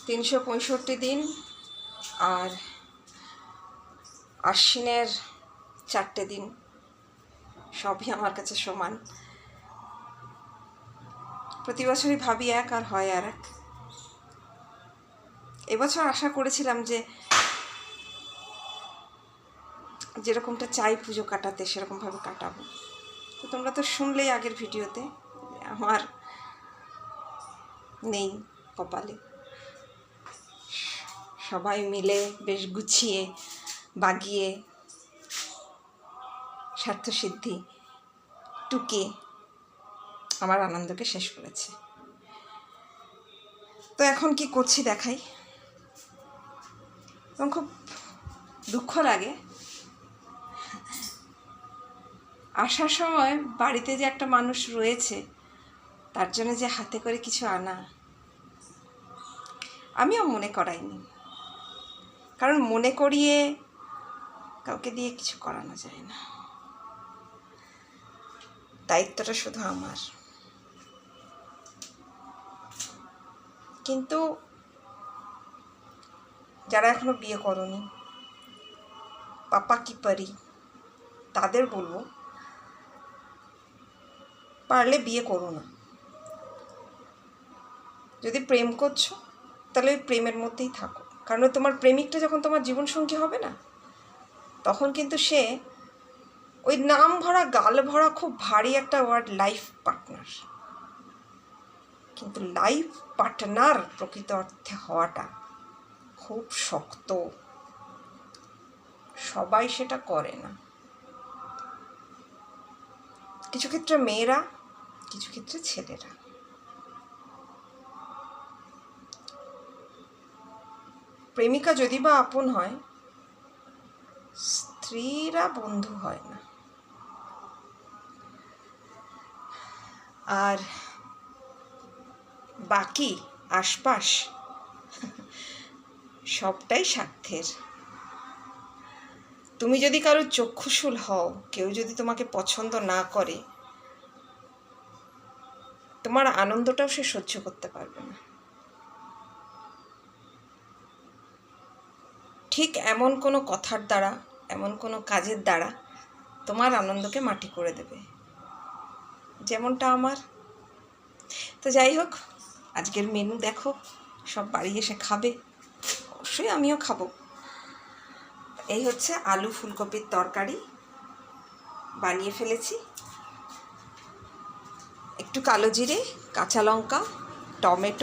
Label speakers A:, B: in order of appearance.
A: 365 দিন আর আশ্বিনের 4টে দিন সবই আমার কাছে সমান। প্রতি বছরই ভাবি এক আর হয় আর এক। এবছর আশা করেছিলাম যে যেরকমটা চাই পুজো কাটাতে সেরকমভাবে কাটাবো। তো তোমরা তো শুনলেই আগের ভিডিওতে আমার নেই কপালে। সবাই মিলে বেশ গুছিয়ে বাগিয়ে স্বার্থসিদ্ধি টুকে আমার আনন্দকে শেষ করেছে। তো এখন কি করছি দেখাই। এবং খুব দুঃখ লাগে আসার সময় বাড়িতে যে একটা মানুষ রয়েছে তার জন্য যে হাতে করে কিছু আনা আমিও মনে করাইনি, কারণ মনে করিয়ে কাউকে দিয়ে কিছু করানো যায় না। দায়িত্বটা শুধু আমার। কিন্তু যারা এখনো বিয়ে করনি, পাপা কি পারি, তাদের বলবো পারলে বিয়ে করো না। যদি প্রেম করছো তাহলে ওই প্রেমের মধ্যেই থাকো, কারণ তোমার প্রেমিকটা যখন তোমার জীবনসঙ্গী হবে না, তখন কিন্তু সে ওই নাম ভরা গাল ভরা খুব ভারী একটা ওয়ার্ড লাইফ পার্টনার, কিন্তু লাইফ পার্টনার প্রকৃত অর্থে হওয়াটা খুব শক্ত। সবাই সেটা করে না। কিছু ক্ষেত্রে মেয়েরা, কিছু ক্ষেত্রে ছেলেরা। প্রেমিকা যদি বা আপন হয়, স্ত্রীরা বন্ধু হয় না। আর বাকি আশপাশ সবটাই স্বার্থের। তুমি যদি কারোর চক্ষুশূল হও, কেউ যদি তোমাকে পছন্দ না করে, তোমার আনন্দটাও সে সহ্য করতে পারবে না। ঠিক এমন কোনো কথার দ্বারা, এমন কোনো কাজের দ্বারা তোমার আনন্দকে মাটি করে দেবে, যেমনটা আমার। তো যাই হোক, আজকের মেনু দেখো, সব বাড়ি এসে খাবে, অবশ্যই আমিও খাবো। এই হচ্ছে আলু ফুলকপির তরকারি বানিয়ে ফেলেছি। একটু কালো জিরে, কাঁচা লঙ্কা, টমেটো,